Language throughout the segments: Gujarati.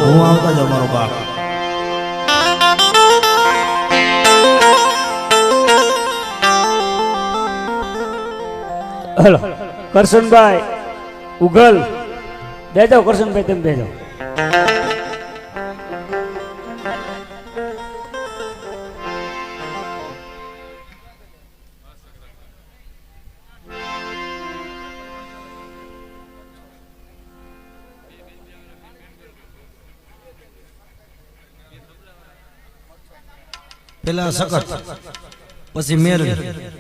હું આવતા જ અમારો બાપ હલો કરશનભાઈ ઉગલ બેજો કરશનભાઈ તમે બેજો પેલા સખત પછી મેર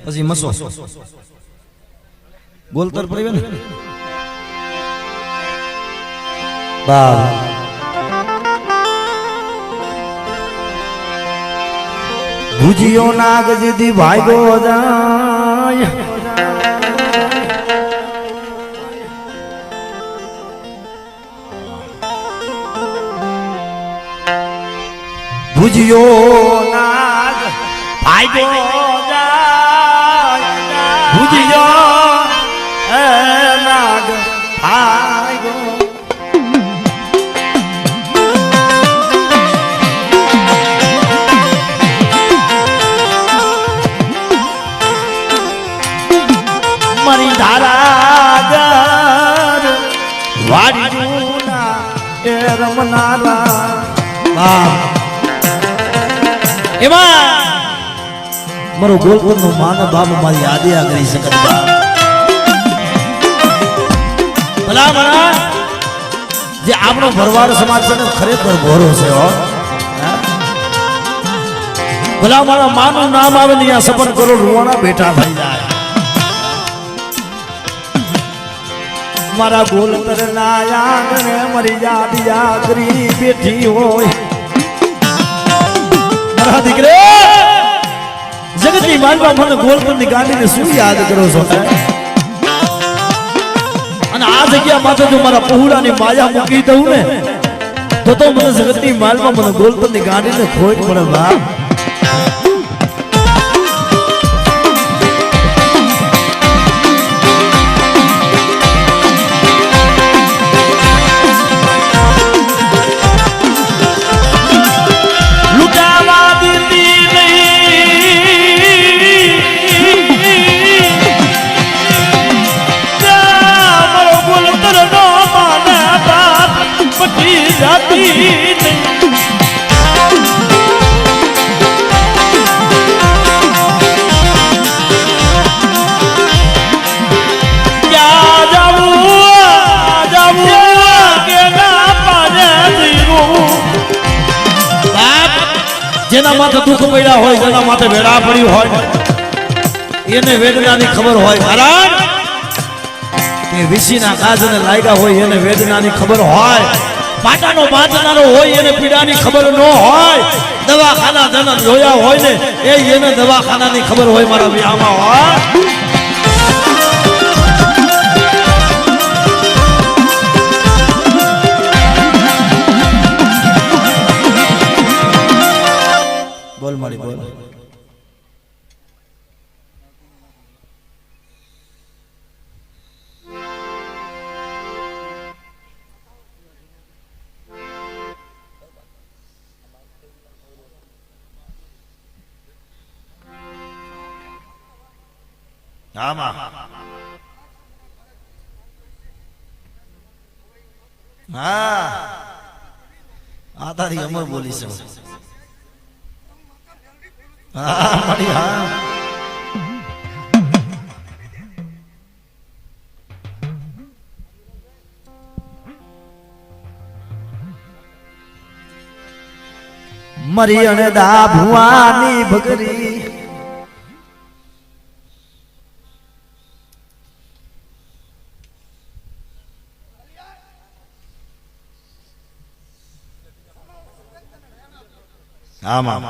પછી મસો બોલતર પડી ને બા ભુજિયો નાગ જીદી ભાગો જાય ભુજિયો નાગ ભાગો જાય ભુજિયો નાગ ભાગો મારી ધારા વાડી જૂના એ રમનારા એમાં મારો ગોલપુર નો માનવ બાપ મારી યાદિયા કરી શકત ભલા ભલા જે આપણો ભરવાડ સમાજ છે ને ખરેખર ભોરો છે હો ભલા મારા માનું નામ આવે ને અહીંયા સપન કરો રૂવાણા બેઠા થઈ જાય મારા ગોલતર ના આંગણે મારી યાદિયા કરી બેઠી હોય મારા દીકરે જગતની માનવા મને ગોલપુરની ગાંધીને શું યાદ કરો છો અને આ જગ્યા માથે જો મારા પહોળાની માયા મૂકી દઉં ને તો મને જગતની માલમાં મને ગોલપુરની ગાંધીને ખોટ પડે બા જેના માથે દુઃખ પડ્યા હોય જેના માથે વેડા પડ્યું હોય એને વેદનાની ખબર હોય કારણ કે વિશીના કાજને લાગ્યા હોય એને વેદનાની ખબર હોય પાટાનો બાંધનારો હોય એને પીડાની ખબર ન હોય દવાખાના જેને જોયા હોય ને એને દવાખાનાની ખબર હોય મારા વિયામાં હોય બોલ મારી બોલ આમાં હા આ તારી અમર બોલી છે હા મારી હા મરી અને દા ભુવાની ભગરી આમાં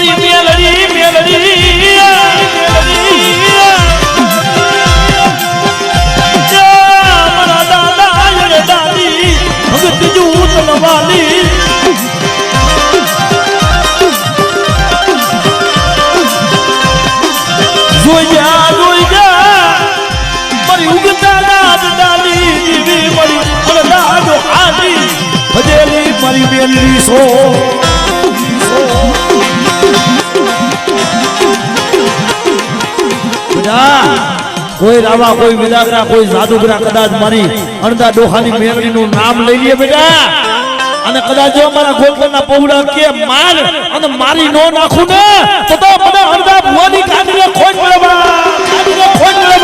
મારી મેલડી મેલડી મારા દાદા રે દાદી ભગત જૂત નવાલી જોઈ જા મારી ઉગતા દાદ દાદી દીવી મારી અલદાડો આદી ભજેલી મારી મેલડી સો કોઈ રાવા કોઈ વિદાગરા કોઈ જાદુગરા કદાચ મારી અણદા ડોહાની મેલડીનું નામ લઈ લે બેટા અને કદાચ જો મારા ગોલકરના પૌડા કે માર અને મારી નો નાખું ને તો મને અણદા ભુવાની કાઢીને ખોટ મળે કાઢીને ખોટ મળે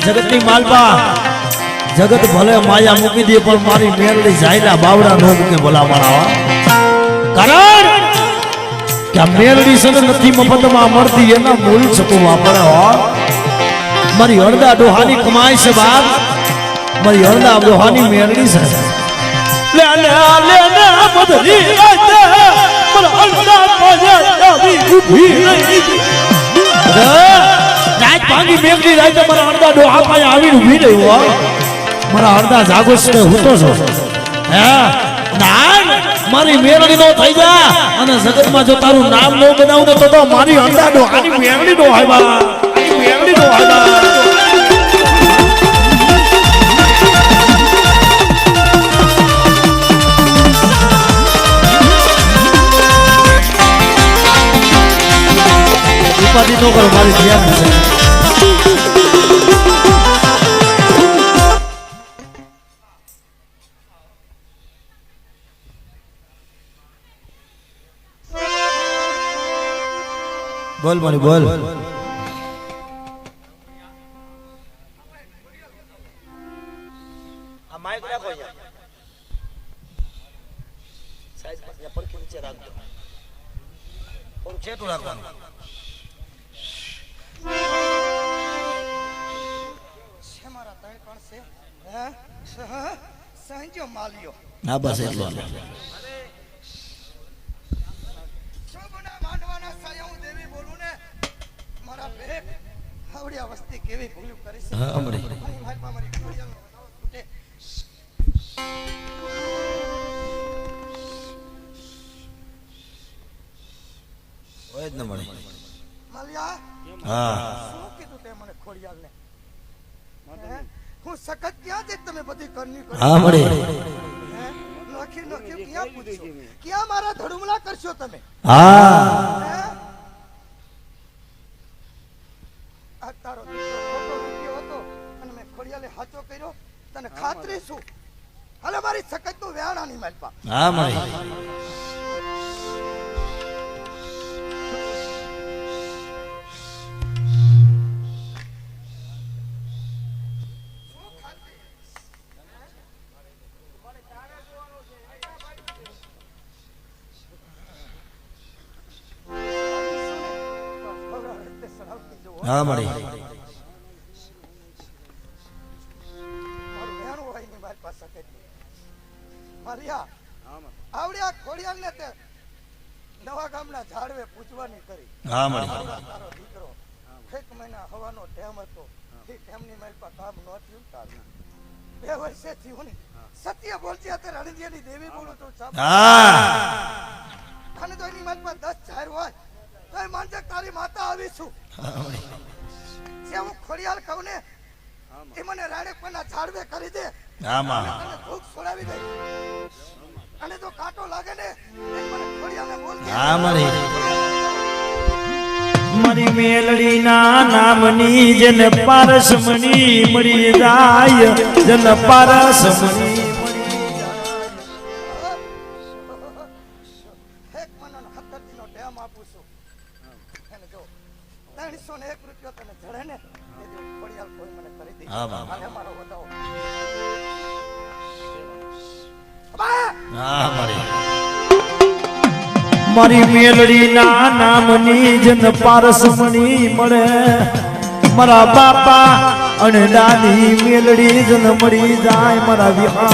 જગતની માલપા જગત ભલે માયા મૂકી દે પણ મારી મેલડી જાયલા બાવડા નો મૂકે ભલા મારા કારણ કે આ મેલડી છે નથી મફતમાં મળતી એના મૂળ છકો વાપરે હો મારી અડધા ડોહાની કમાઈ છે બાપ મારી અડધા ડોહાની મેલડી છે લે લે લે લે બદલી રાતે પર અડધા પાયા આવી ઊભી રહી રાત ભાંગી મેઘની રાતે મારા અડધા ડોહા પાસે આવીને ઊભી રહી હો મારા અડધા જાગોશ ને હું તો છો હે ના મારી મેળડી નો થઈ જા અને જગતમાં જો તારું નામ ન બનાવું ને તો મારી અડધા ડોહાની મેળડી નો હોય બા મેળડી નો હોય બા ઉપાધિ નો કરો મારી ધ્યાન છે બોલ મારી બોલ આ માઈક રાખો યાર સાઈઝ પર પડખે નીચે રાખજો ઓર છેટું રાખવાનું સંજો માલ્યો હા બસ એટલો શોભના માંડવાના સાયા હું દેવી બોલું ને મારા બેક આવડિયા વસ્તી કેવી ભૂલ કરી છે હા અમરી મારી ખોડિયાનો ઉઠે ઓય જ ન મળે માલ્યા હા શું કીધું તે મને ખોડિયાલને હું સખત ક્યાં છે તમે બધી કરની કરી હા મળે નોખી નોખી ક્યાં પૂછો ક્યાં મારા ધડુમલા કરશો તમે હા આ તારો દીકરો ખોટો રૂપિયો હતો અને મેં ખોડિયાલે હાચો કર્યો તને ખાતરી શું હાલે મારી સખત નું વ્યાણાની માલપા હા મળે હા મળી મારું વ્યાણું હોય ની મારી પાસે કેટલી મારિયા આવડ્યા ખોડિયાલને તે નવા ગામના ઝાડવે પૂજવાની કરી હા મળી તારો દીકરો એક મહિના હવાનો ટેમ હતો એ ટેમની મારી પાસે કામ ન થયું તારું 2 વર્ષે થયું ને સત્ય બોલતી અત્યારે રણજીયાની દેવી બોલું તું સાહેબ હા અને તો એની મારી પાસે 10 ઝાડ હોય તો એ માનજે તારી માતા આવી છું જે હું ખોડિયાલ કહું ને એ મને રાણેકપના ઝાડવે કરી દે આમાં અને ભૂખ છોડાવી દે અને જો કાંટો લાગે ને એ મને ખોડિયાલને બોલ દે હા મળી મારી મેલડીના નામની જેને પારસમણી મળી જાય જન પારસમણી એક મનન 17 દિનો ટેમ આપું છું અને જો 301 રૂપિયો તને જડે ને એ દી ખોડિયાલ કોઈ મને કરી દે હા, બાપ. અને મારો વધાવો હા મારી મેલડીના નામની જન પારસમણી મળે મારા બાપા અને દાદી મેલડી જન મળી જાય મારા વિહાર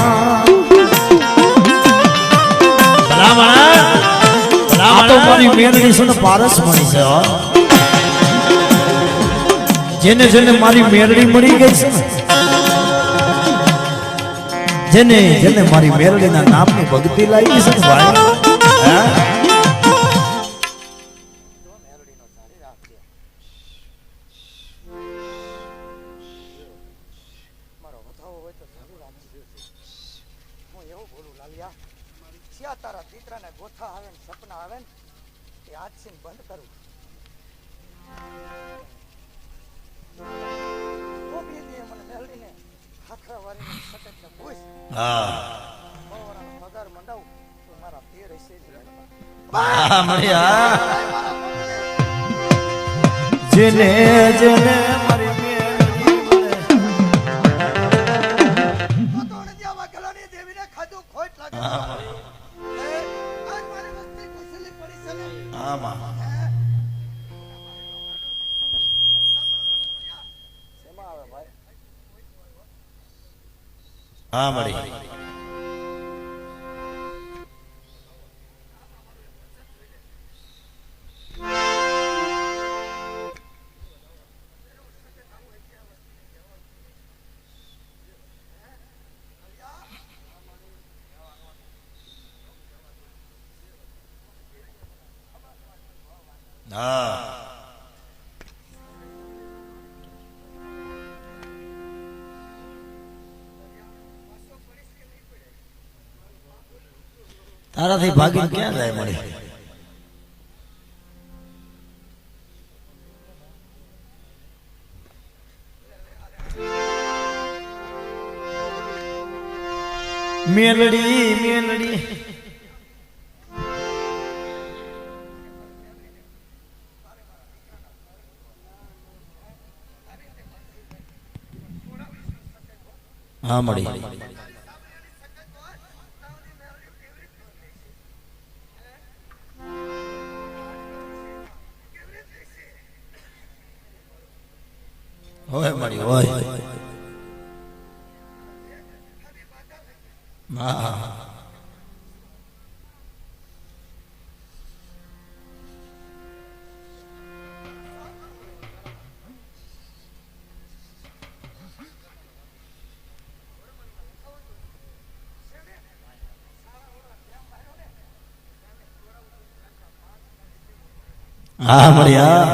આ તો મારી મેલડી છે ને પારસમણી છે હો. જેને જેને મારી મેલડી મળી ગઈ છે ને જેને જેને મારી મેલડીના નામની ભક્તિ લાગી છે ને ભાઈ હે? મારો વધાવો હોય તો જરૂર આપજો હું એવું બોલું લાલિયા જ્યાં તારા દીકરાને ગોથા આવે ને સપના આવે ને એ આજથી બંધ કરું ગોપી દીએ મને મેળવીને ખાખરા વાળીને સટકને પૂછ હા બહુરાનો પગાર મંડાવું તો મારા પેર હશે જ હા મળ્યા જેને જેને મારી મેલડી મળે તોણે દેવા ગલાની દેવીને ખાધું ખોટ લાગે આજ મારી વસ્તી કુશલી પડી છે ને હા માં શેમાં આવે ભાઈ હા મળી હા તારાથી ભાગીને ક્યાં જાય મળી મેલડી મેલડી હા મળી હોય મળી હોય હા હા મળ્યા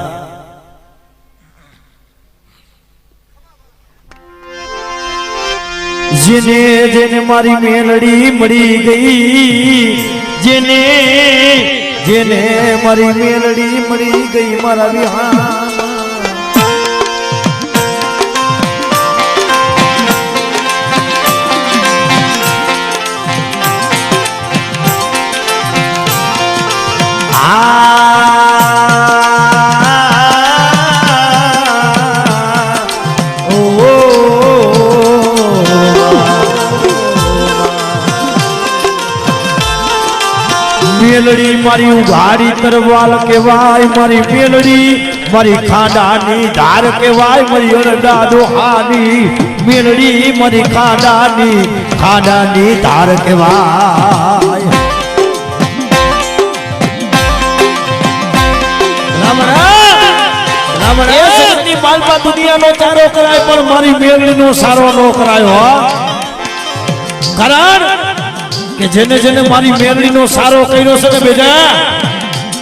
જેને જેને મારી મેલડી મળી ગઈ જેને જેને મારી મેલડી મળી ગઈ મારા વિહાર મેલડી મારી ઉઘાડી તરવાલ કહેવાય મારી મેલડી મારી ખાડાની ધાર કહેવાય મારી અરડા દોહાની મેલડી મારી ખાડાની ધાર કહેવાય બાલપા દુનિયાનો ચારો કરાય પણ મારી મેલડીનો સારો નો કરાયો હો કારણ કે જેને જેને મારી મેલડીનો સારો કર્યો છે ને બેજા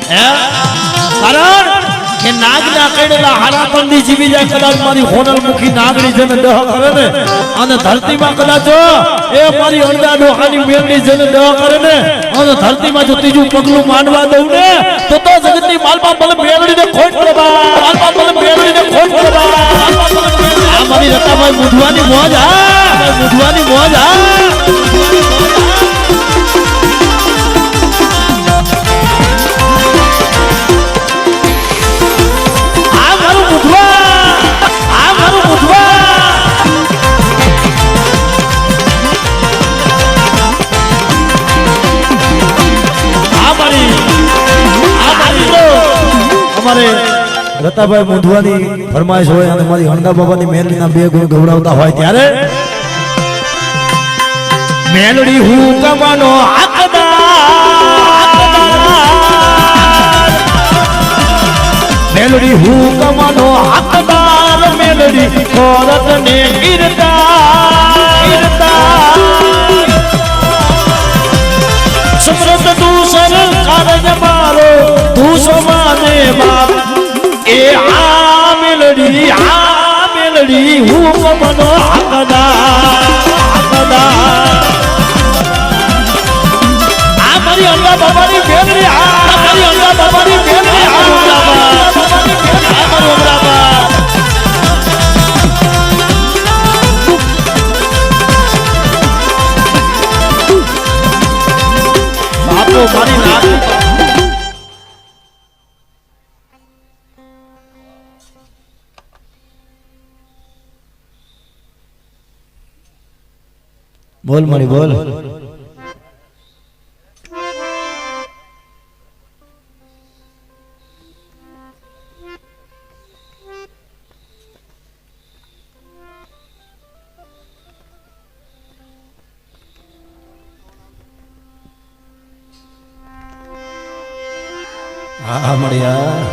હે કારણ કે નાગના કડેલા હારાપંડી જીવી જાય કદાચ મારી હોનલ મુખી નાગડી જેને દહ કરે ને અને ધરતીમાં કદાચ એ મારી અરડા ડોહાની મેલડી જેને દહ કરે ને અને ધરતીમાં જો ત્રીજું પગલું માંડવા દઉં ને તો જગતની માલપા ભલે મેલડીને ખોટ પડે મુઢવાની મોજ આ મુઢવાની મોજ આ મારું મુઢવા અમારે રતાભાઈ મુંધવાની ફરમાઈશ હોય અને મારી હણગા બાબાની મેલડીના 2 ગુણ ગવડાવતા હોય ત્યારે મેલડી હું કમાનો હકદાર મેલડી હું કમાનો હકદાર મેલડી કોરત ને ગીરતા સમરત તું સરકાર જમારો તું સમાને બાપ એ આ મેલડી હું કમનો હકદાર આ મારી અંગા બાબાની મેલડી આ મારી અંગા બાબાની મેલડી આ મારી અંગા બાપો મારી નાક બોલ મણી બોલ હા મળ્યા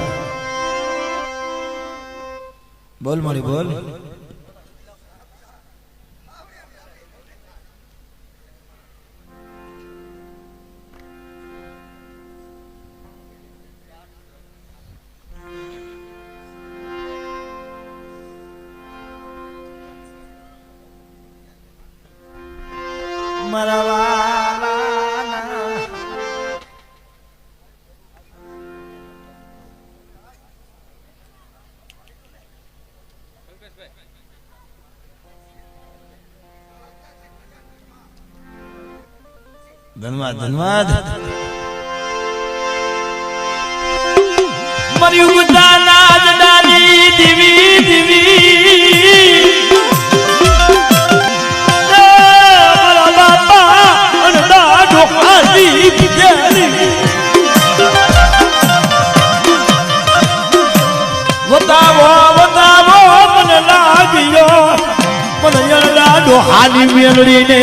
બોલ મણી બોલ મારા વાલાના ધન્યવાદ ધન્યવાદ મારી ઉગતાના જડાની દીવી દીવી મારા બાપા અનડા ઢોકાલી ગેલી વતાવો મને લાગ્યો મને અનડા ઢોહાની મેલડીને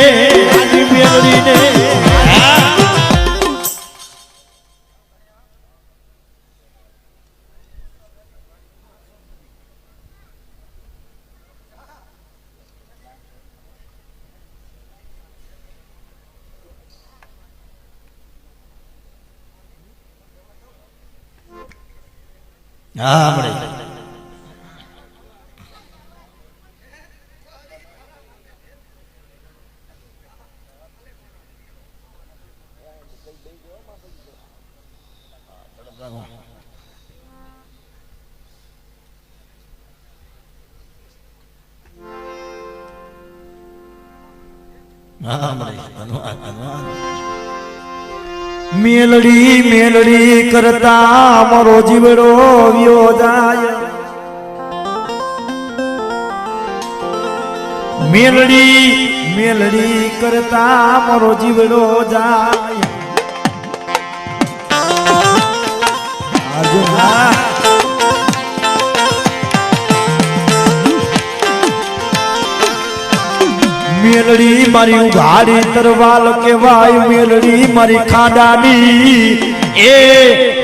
હા મળે હા મળે ધન્યવાદ ધન્યવાદ મેલડી કરતા મારો જીવડો વ્યો જાય મેલડી કરતા મારો જીવડો જાય અર્જુના મેલડી મારી ઉઘાડી તરવાલ કેવાય મેલડી મારી ખાડાની એ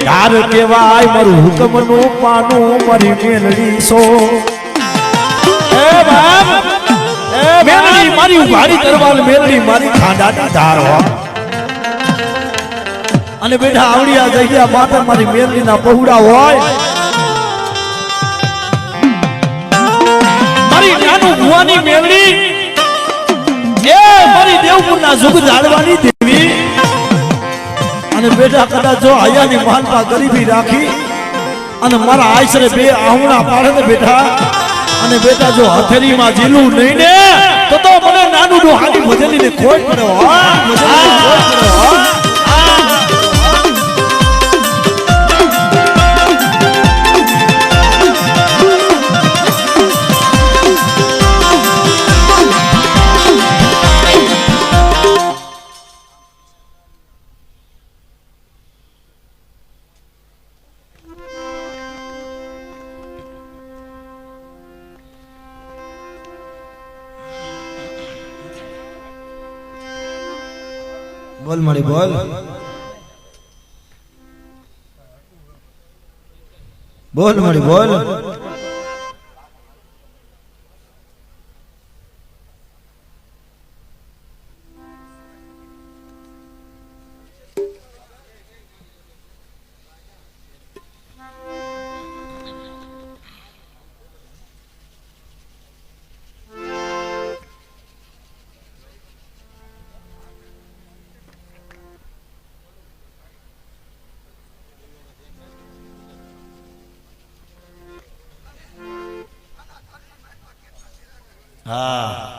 ધાર કેવાય મારું હુકમનું પાનું મારી મેલડી સો એ બાપ મેલડી મારી ઉઘાડી તરવાલ મેલડી મારી ખાડાની ધાર હો અને બેટા આવડી આ જગ્યા માથે મારી મેલડીના પહોળા હોય મારી નાનું ભુવાની મેલડી એ મારી દેવપુરના જુગ જાળવાની દેવી અને બેટા કદાચ જો આયાની માનતા ગરીબી રાખી અને મારા આશરે 2 આહુણા પાડે ને બેટા અને બેટા જો હથેળીમાં જીલું નહીં ને તો મને નાનું ડોહાની ભજનીને ખોટ પડે હો ભજનીને ખોટ પડે હો બોલ મારી બોલ બોલ મારી બોલ હા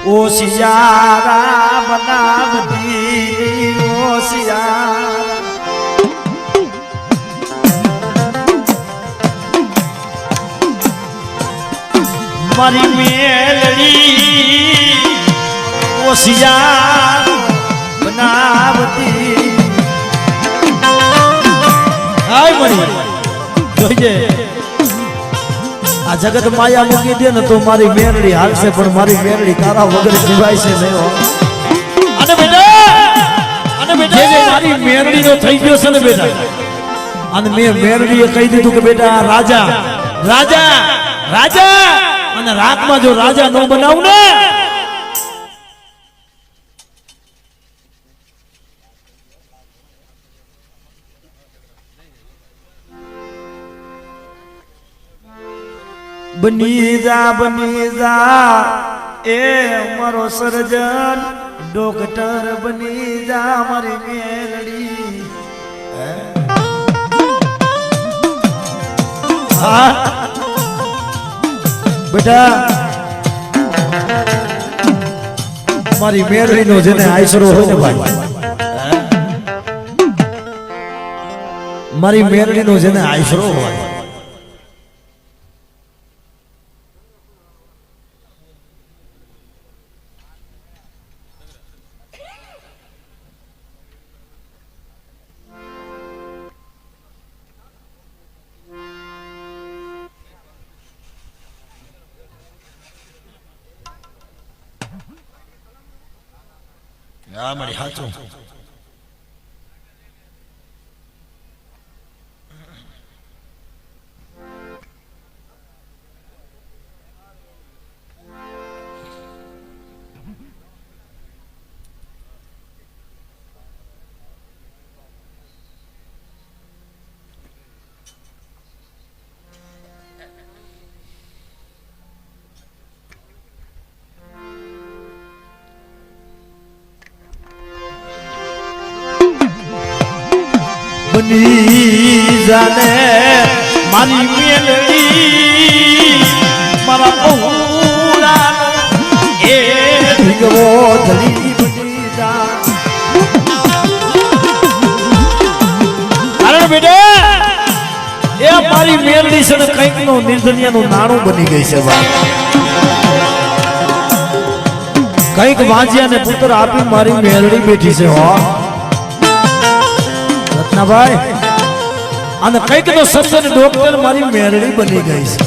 ઓ સિયારા બનાવતી ઓ સિયારા મારી મેલડી ઓસિયાર બનાવતી હાય મરી જોઈજે આ જગત માયા મૂકી દે ને તો મારી મેલડી હાલશે પણ મારી મેલડી તારા વગર જીવાય છે નહીં હો અને બેટા જે મારી મેલડી નો થઈ ગયો છે ને બેટા અને મેં મેલડીએ કહી દીધું કે બેટા રાજા રાજા રાજા અને રાતમાં જો રાજા નો બનાવું ને બની જા એ મારો સર્જન ડોક્ટર બની જા મારી મેલડી હા બેટા મારી મેળવી નો જેને આઈસરો હોય ને ભાઈ મારી મેળવી નો જેને આઈસરો હોય હા મારી હાચું બની જાને મારી મેલડી મારા પૌરાનો એ ભીગવો ધડી બની જા કારણ બેટા એ મારી મેલડી છે ને કંઈક નો નિર્ધનિયાનું નાણું બની ગઈ છે કંઈક વાંજ્યા ને પુત્ર આપી મારી મેલડી બેઠી છે હો ભાઈ અને કઈક નો સત્સંગ ડોક્ટર મારી મેરડી બની ગઈ છે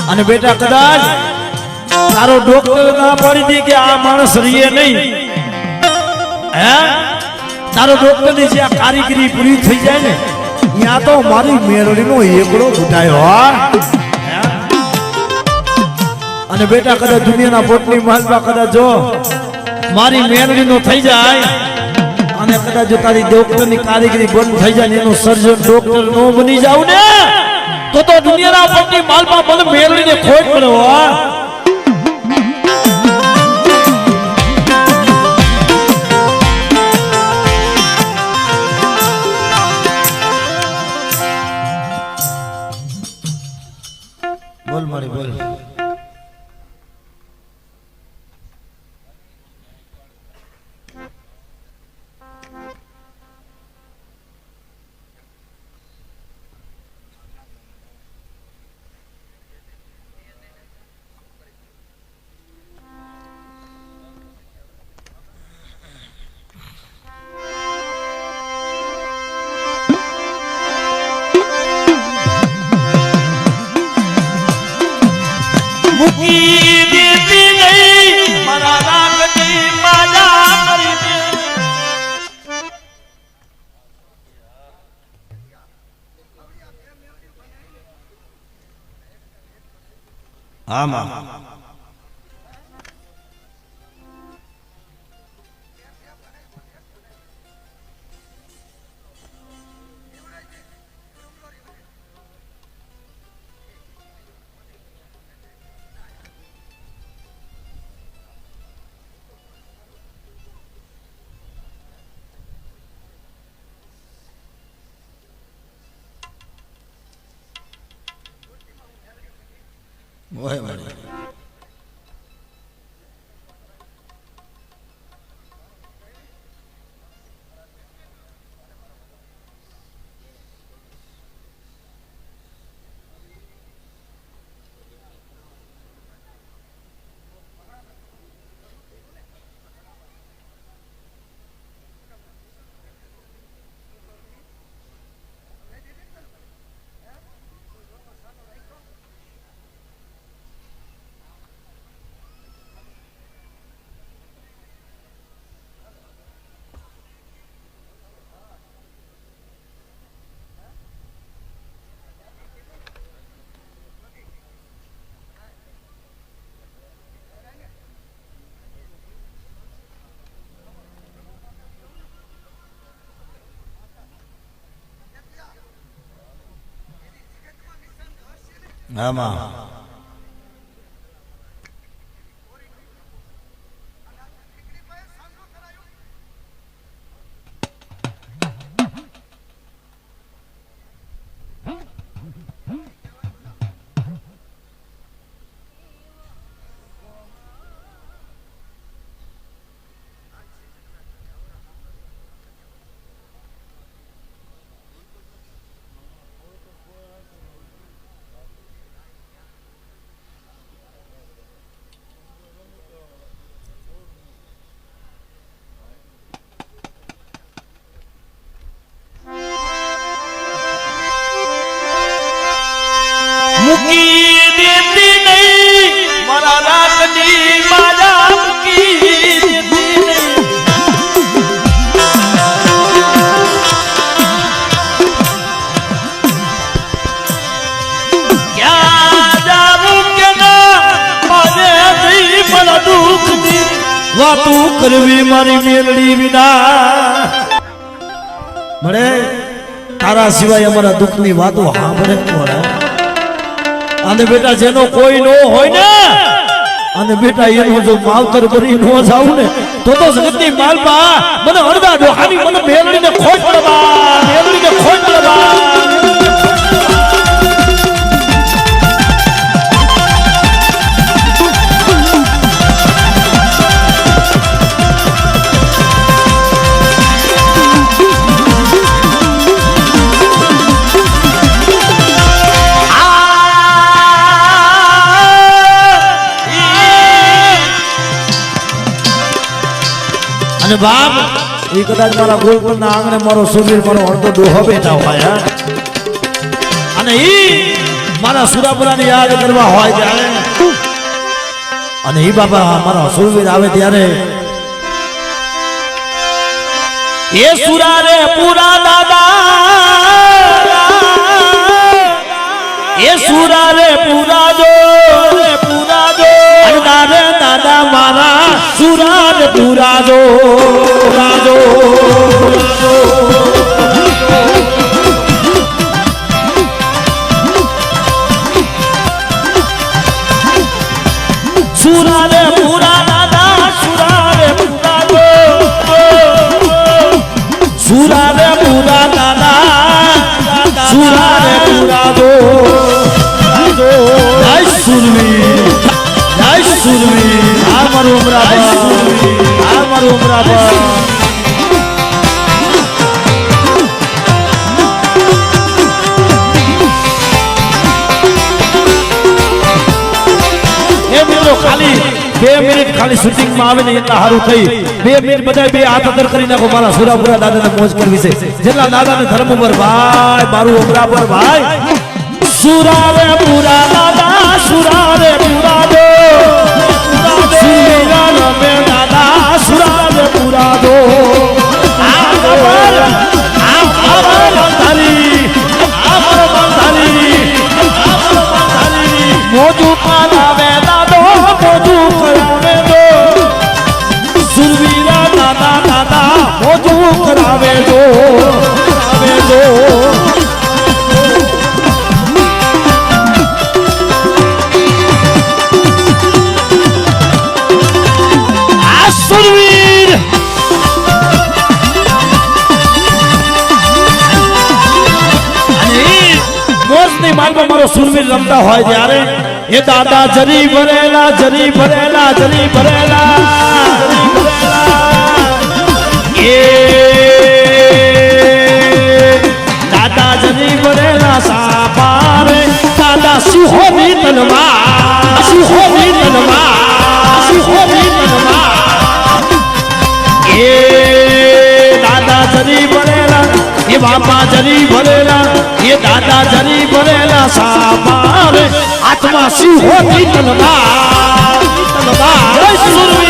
અને બેટા કદાચ તારો ડોક્ટર ના પાડી દે કે આ માણસ રીએ નહીં હે તારો ડોક્ટર ની જે કારીગરી પૂરી થઈ જાય ને ત્યાં તો મારી મેરડી નો એકડો ઘૂટાયો અને બેટા કદાચ દુનિયાના પોટની માલમાં કદાચ જો મારી મેરડી નો થઈ જાય અને કદાચ જો તારી ડોક્ટરની કારીગરી બંધ થઈ જાય ને એનું સર્જન ડોક્ટર નો બની જાવ ને તો દુનિયાના પગની માલમાં મને મેળવીને ખોટ પડે હો. બોલ મારી બોલ. મૂકી દેતી નહીં મારા રાખની માજા કરીને. આમાં ઓય મારી આમાં મૂકી દેતી નહીં મારા રાખની માજા મૂકી દેતી નહીં. ક્યાં જાવું કે ના મારે નહીં મને દુઃખ દી વાતું કરવી મારી મેલડી વિના. મળે તારા સિવાય અમારા દુઃખની વાતો સાંભળે કોણ? અને બેટા જેનો કોઈ નો હોય ને અને બેટા એનો જો માવતર બની નો જાવ ને તો જગતની માલમાં મને અડધા ડોહાની મને મેલડીને ખોટ પડવા મેલડીને ખોટ પડવા. અને બાપ એ કદાચ મારા ગોલપુરના આંગણે મારો સુબીર મારો અડધો ડોહો બેઠા હોય અને ઈ મારા સુરાપુરાની યાદ કરવા હોય ત્યારે અને ઈ બાપા મારા સુરવીર આવે ત્યારે એ સુરા રે પૂરા દાદા એ સુરા રે પૂરા જો દાદા દાદા મારા સુરાજ પુરાજો રાજો સુરારે પુરા દાદા સુરારે પુરાજો સુરારે પુરા દાદા સુરારે પુરાજો જય સુરવીર જય સુરવીર આ મારું ઉમરાબર ખાલી 2 મિનિટ ખાલી શૂટિંગ માં આવે ને એટલા સારું થઈ 2 મિનિટ બધા બે હાથ અંદર કરી નાખો મારા સુરાપુરા દાદાને મોજ કરવી છે જેટલા દાદાને ધર્મ ઉપર ભાઈ મારું ઉમરાપર ભાઈ સુરારે પુરા દાદા સુરારે પુરા દો સુરા રમે દાદા સુરારે પુરા દો મોજુ પાલાવે દાદો મોજુ કરાવે દો સુરવીરા દાદા દાદા મોજુ કરાવે દો આ સુરવીર મોજની માલમાં મારો સુરવીર રમતા હોય ત્યારે એ દાદા જરી ભરેલા જરી ભરેલા જરી ભરેલા એ દાદા જરી ભરેલા સાપારે દાદા સુહોની તલવાર સુહોની તલવાર સુહોની તલવાર એ દાદા જરી ભરેલા એ બાપા જરી ભરેલા એ દાદા જરી ભરેલા સાપારે આત્મા સિંહોની તલવાર તલવાર